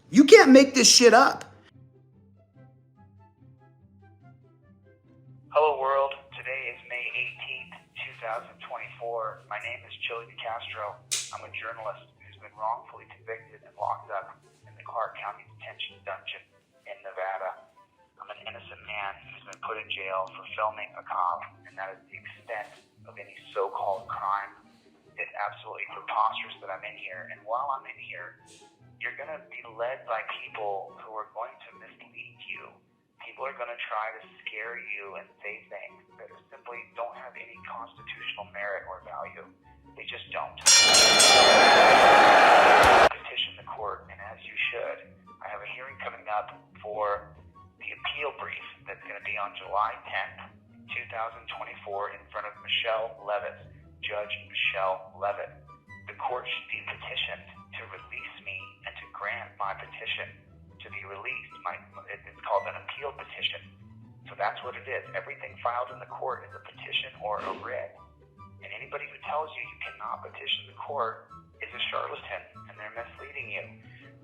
You can't make this shit up. Hello world, today is May 18th, 2024. My name is Chille DuhCastro. I'm a journalist who's been wrongfully convicted and locked up in the Clark County Detention Dungeon in Nevada. I'm an innocent man who's been put in jail for filming a cop, and that is the extent of any so-called crime. It's absolutely preposterous that I'm in here, and while I'm in here, you're going to be led by people who are going to mislead you. People are going to try to scare you and say things that simply don't have any constitutional merit or value. They just don't. Petition the court, and as you should, I have a hearing coming up for the appeal brief that's going to be on July 10th, 2024 in front of Michelle Levitt, Judge Michelle Levitt. The court should be petitioned to release me and to grant my petition to be released. It's called an appeal petition. So that's what it is. Everything filed in the court is a petition or a writ. And anybody who tells you you cannot petition the court is a charlatan, and they're misleading you.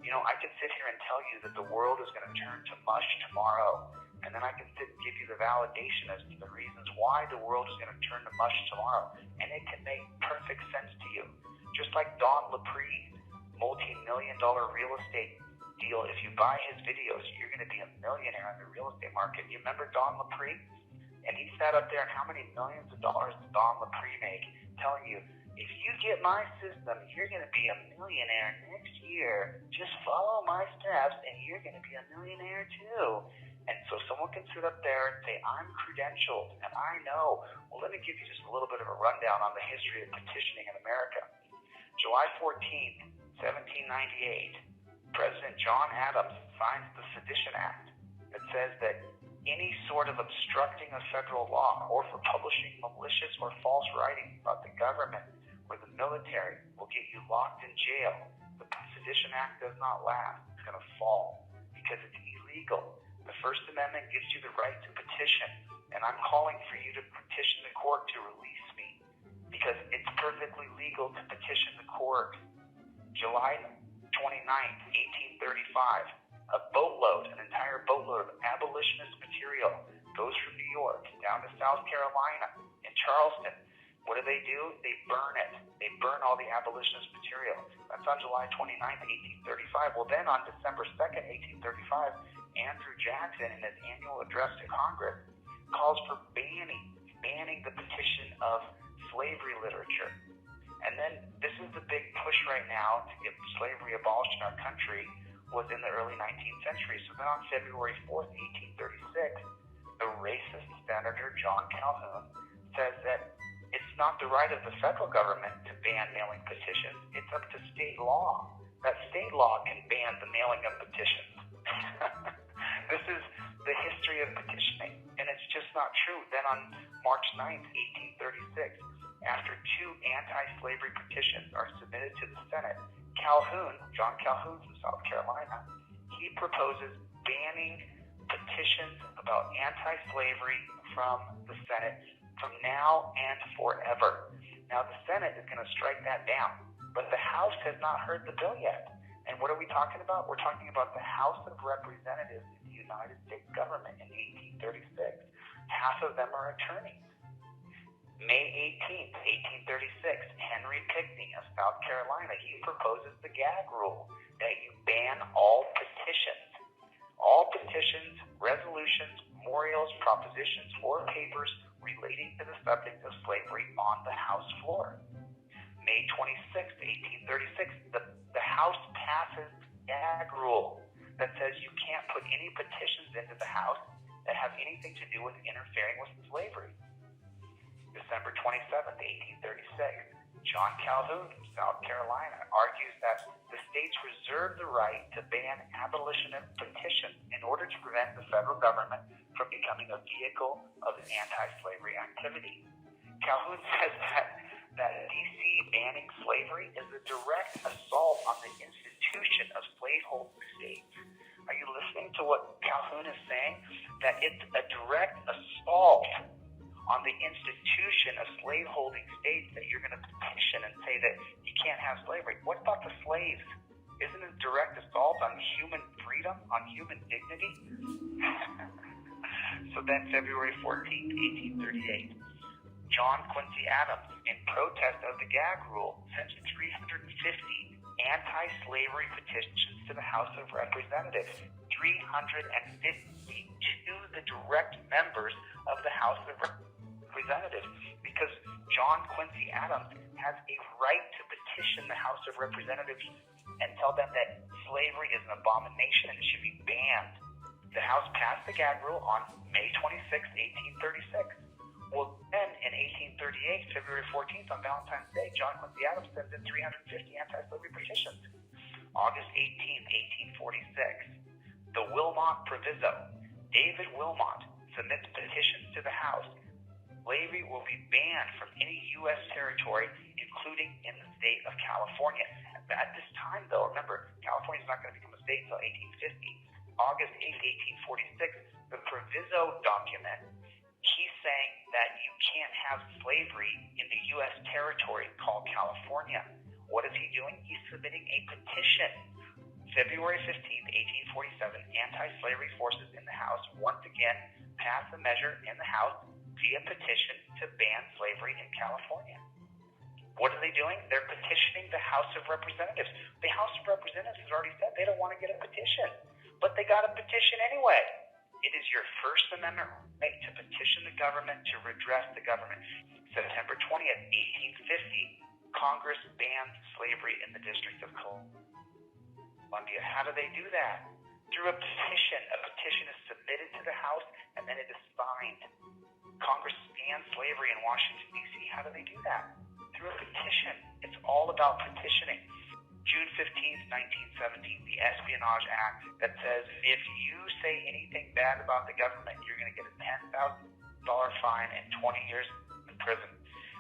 You know, I could sit here and tell you that the world is going to turn to mush tomorrow, and then I can sit and give you the validation as to the reasons why the world is going to turn to mush tomorrow. And it can make perfect sense to you. Just like Don LaPree's multi-million-dollar real estate deal. If you buy his videos, you're going to be a millionaire in the real estate market. You remember Don LaPree? And he sat up there, and how many millions of dollars did Don LaPree make telling you, if you get my system, you're going to be a millionaire next year. Just follow my steps, and you're going to be a millionaire too. And so someone can sit up there and say, I'm credentialed, and I know. Well, let me give you just a little bit of a rundown on the history of petitioning in America. July 14th, 1798, President John Adams signs the Sedition Act that says that any sort of obstructing of federal law or for publishing malicious or false writings about the government or the military will get you locked in jail. The Sedition Act does not last. It's going to fall because it's illegal. The First Amendment gives you the right to petition, and I'm calling for you to petition the court to release me because it's perfectly legal to petition the court. July 29th, 1835, a boatload, an entire boatload of abolitionist material goes from New York down to South Carolina. In Charleston, what do? They burn it. They burn all the abolitionist material. That's on July 29th, 1835. Well, then on December 2nd, 1835, Andrew Jackson, in his annual address to Congress, calls for banning the petition of slavery literature. And then this is the big push right now to get slavery abolished in our country was in the early 19th century. So then on February 4th, 1836, the racist Senator John Calhoun says that it's not the right of the federal government to ban mailing petitions. It's up to state law. That state law can ban the mailing of petitions. This is the history of petitioning, and it's just not true. Then on March 9th, 1836, after two anti-slavery petitions are submitted to the Senate, John Calhoun from South Carolina, he proposes banning petitions about anti-slavery from the Senate from now and forever. Now, the Senate is going to strike that down, but the House has not heard the bill yet. And what are we talking about? We're talking about the House of Representatives in the United States government in 1836. Half of them are attorneys. May 18th, 1836, Henry Pinckney of South Carolina, he proposes the gag rule that you ban all petitions, resolutions, memorials, propositions, or papers relating to the subject of slavery on the House floor. May 26th, 1836, the House passes the gag rule that says you can't put any petitions into the House that have anything to do with interfering with slavery. December 27th, 1836, John Calhoun from South Carolina argues that the states reserve the right to ban abolitionist petitions in order to prevent the federal government from becoming a vehicle of anti-slavery activity. Calhoun says that D.C. banning slavery is a direct assault on the institution of slaveholding states. Are you listening to what Calhoun is saying? That it's a direct assault on the institution of slaveholding states that you're going to petition and say that you can't have slavery. What about the slaves? isn't a direct assault on human freedom, on human dignity? So then February 14th, 1838, John Quincy Adams, in protest of the gag rule, sent 350 anti-slavery petitions to the House of Representatives. 350 to the direct members of the House of Representatives, because John Quincy Adams has a right to petition the House of Representatives and tell them that slavery is an abomination and should be banned. The House passed the gag rule on May 26, 1836. Well, then in 1838, February 14th, on Valentine's Day, John Quincy Adams sends in 350 anti-slavery petitions. August 18th, 1846, the Wilmot Proviso. David Wilmot submits petitions to the House. Slavery will be banned from any U.S. territory, including in the state of California. At this time, though, remember, California is not going to become a state until 1850. August 8, 1846, the Proviso document, he's saying that you can't have slavery in the U.S. territory called California. What is he doing? He's submitting a petition. February 15th, 1847, anti-slavery forces in the House once again passed a measure in the House via petition to ban slavery in California. What are they doing? They're petitioning the House of Representatives. The House of Representatives has already said they don't want to get a petition, but they got a petition anyway. It is your First Amendment right to petition the government to redress the government. September 20th, 1850, Congress banned slavery in the District of Columbia. How do they do that? Through a petition. A petition is submitted to the House, and then it is signed. Congress banned slavery in Washington, D.C. How do they do that? Through a petition. It's all about petitioning. June 15th, 1917, the Espionage Act that says if you say anything bad about the government, you're going to get a $10,000 fine and 20 years in prison.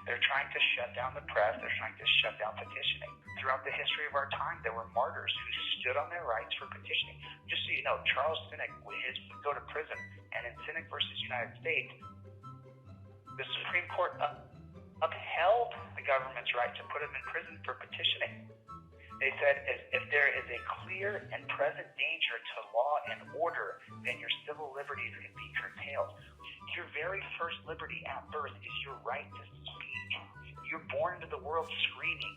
They're trying to shut down the press. They're trying to shut down petitioning. Throughout the history of our time, there were martyrs who stood on their rights for petitioning. Just so you know, Charles Sinek would go to prison, and in Sinek versus United States, the Supreme Court upheld the government's right to put him in prison for petitioning. They said if there is a clear and present danger to law and order, then your civil liberties can be curtailed. Your very first liberty at birth is your right to speak. You're born into the world screaming.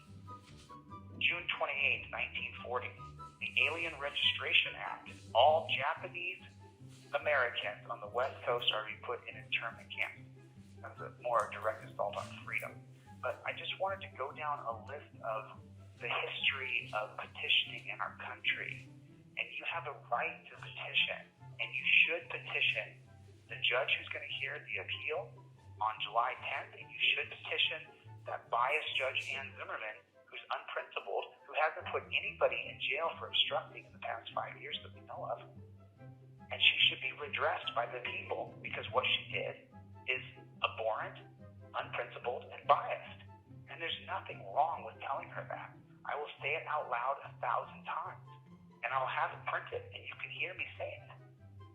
June 28, 1940, the Alien Registration Act. All Japanese Americans on the West Coast are to be put in internment camps. That's a more direct assault on freedom. But I just wanted to go down a list of the history of petitioning in our country. And you have a right to petition, and you should petition the judge who's going to hear the appeal on July 10th, and you should petition that biased Judge Ann Zimmerman, who's unprincipled, who hasn't put anybody in jail for obstructing in the past 5 years that we know of. And she should be redressed by the people, because what she did is abhorrent, unprincipled, and biased. And there's nothing wrong with telling her that. I will say it out loud 1,000 times, and I'll have it printed, and you can hear me say it.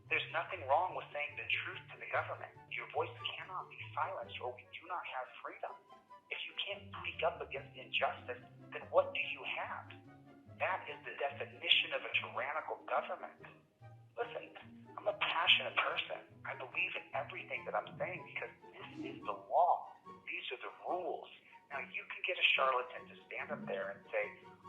There's nothing wrong with saying the truth to the government. Your voice cannot be silenced, or we do not have freedom. If you can't speak up against injustice, then what do you have? That is the definition of a tyrannical government. Listen, I'm a passionate person. I believe in everything that I'm saying because this is the law. These are the rules. Now, you can get a charlatan to stand up there and say,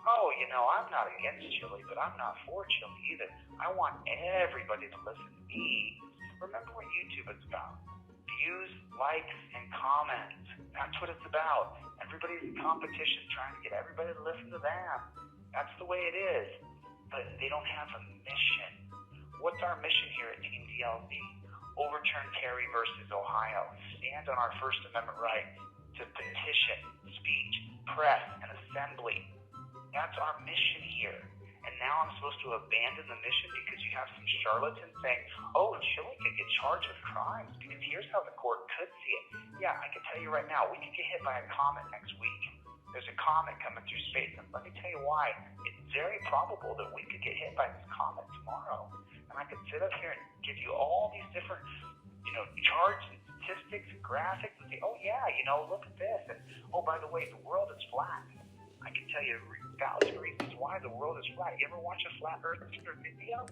oh, you know, I'm not against Chille, but I'm not for Chille either. I want everybody to listen to me. Remember what YouTube is about. Views, likes, and comments. That's what it's about. Everybody's in competition trying to get everybody to listen to them. That's the way it is. But they don't have a mission. What's our mission here at Team DLZ? Overturn Terry versus Ohio. Stand on our First Amendment right to petition, speech, press, and assembly. That's our mission here. And now I'm supposed to abandon the mission because you have some charlatans saying, oh, Chille could get charged with crimes because here's how the court could see it. Yeah, I can tell you right now, we could get hit by a comet next week. There's a comet coming through space, and let me tell you why. It's very probable that we could get hit by this comet tomorrow. And I could sit up here and give you all these different, charts and statistics and graphics and say, oh yeah, look at this. And oh, by the way, the world is flat. I can tell you 1,000 reasons why the world is flat. You ever watch a flat earther video?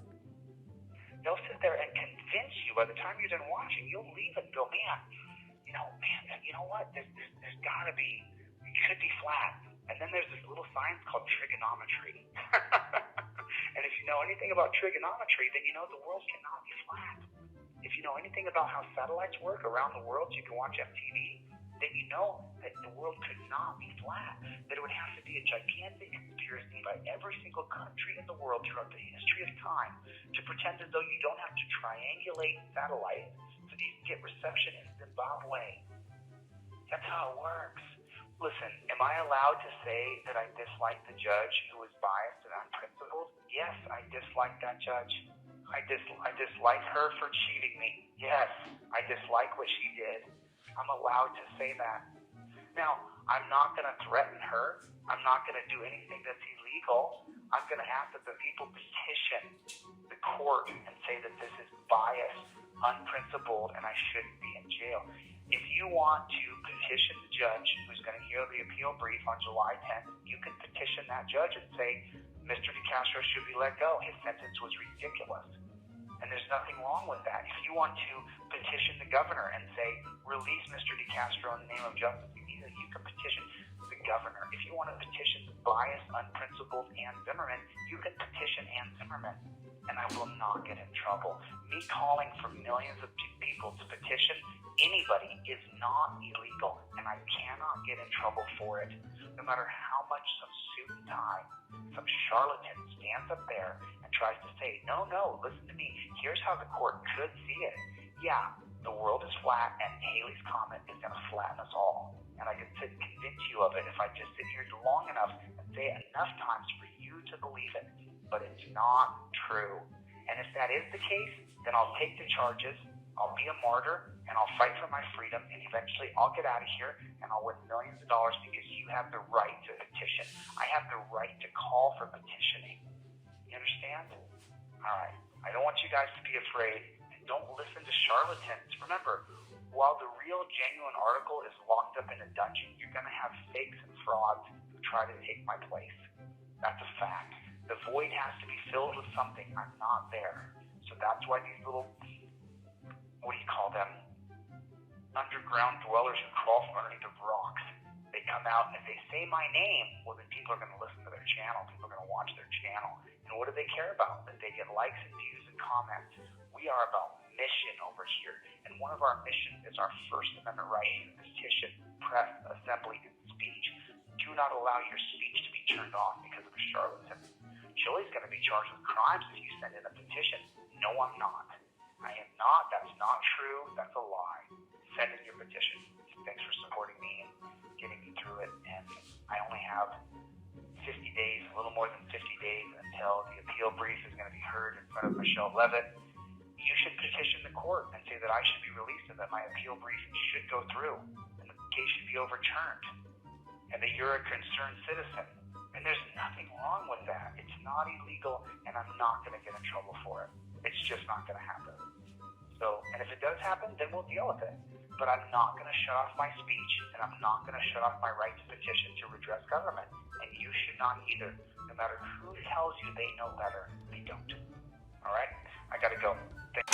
They'll sit there and convince you. By the time you're done watching, you'll leave and go, man, you know what? There's got to be, it could be flat. And then there's this little science called trigonometry. And if you know anything about trigonometry, then you know the world cannot be flat. If you know anything about how satellites work around the world so you can watch MTV, then you know that the world could not be flat. That it would have to be a gigantic conspiracy by every single country in the world throughout the history of time to pretend as though you don't have to triangulate satellites so that you can get reception in Zimbabwe. That's how it works. Listen, am I allowed to say that I dislike the judge who was biased and unprincipled? Yes, I dislike that judge. I dislike her for cheating me. Yes, I dislike what she did. I'm allowed to say that. Now, I'm not going to threaten her. I'm not going to do anything that's illegal. I'm going to ask that the people petition the court and say that this is biased, unprincipled, and I shouldn't be in jail. If you want to petition the judge who's going to hear the appeal brief on July 10th, you can petition that judge and say, Mr. DuhCastro should be let go. His sentence was ridiculous. And there's nothing wrong with that. If you want to petition the governor and say, release Mr. DuhCastro in the name of justice, you can petition the governor. If you want to petition the biased, unprincipled Ann Zimmerman, you can petition Ann Zimmerman. And I will not get in trouble. Me calling for millions of people to petition anybody is not illegal, and I cannot get in trouble for it. No matter how much some suit and tie, some charlatan stands up there and tries to say, no, listen to me, here's how the court could see it. Yeah, the world is flat, and Halley's Comet is going to flatten us all. And I can sit and convince you of it if I just sit here long enough and say it enough times for you to believe it. But it's not true. And if that is the case, then I'll take the charges, I'll be a martyr, and I'll fight for my freedom, and eventually I'll get out of here, and I'll win millions of dollars because you have the right to petition. I have the right to call for petitioning. You understand? All right. I don't want you guys to be afraid, and don't listen to charlatans. Remember, while the real, genuine article is locked up in a dungeon, you're going to have fakes and frauds who try to take my place. That's a fact. The void has to be filled with something. I'm not there. So that's why these little, what do you call them, underground dwellers who crawl from underneath the rocks, they come out and if they say my name, well then people are going to listen to their channel. People are going to watch their channel. And what do they care about? That they get likes and views and comments. We are about mission over here. And one of our missions is our First Amendment right to petition, press, assembly, and speech. Do not allow your speech to be turned off because of a charlatan. Chille's going to be charged with crimes if you send in a petition. No, I'm not. I am not. That's not true. That's a lie. Send in your petition. Thanks for supporting me and getting me through it. And I only have 50 days, a little more than 50 days until the appeal brief is going to be heard in front of Michelle Levitt. You should petition the court and say that I should be released and that my appeal brief should go through and the case should be overturned and that you're a concerned citizen. And there's nothing wrong with that. It's not illegal, and I'm not going to get in trouble for it. It's just not going to happen. So, and if it does happen, then we'll deal with it. But I'm not going to shut off my speech, and I'm not going to shut off my right to petition to redress government. And you should not either. No matter who tells you they know better, they don't. All right? I got to go. Thank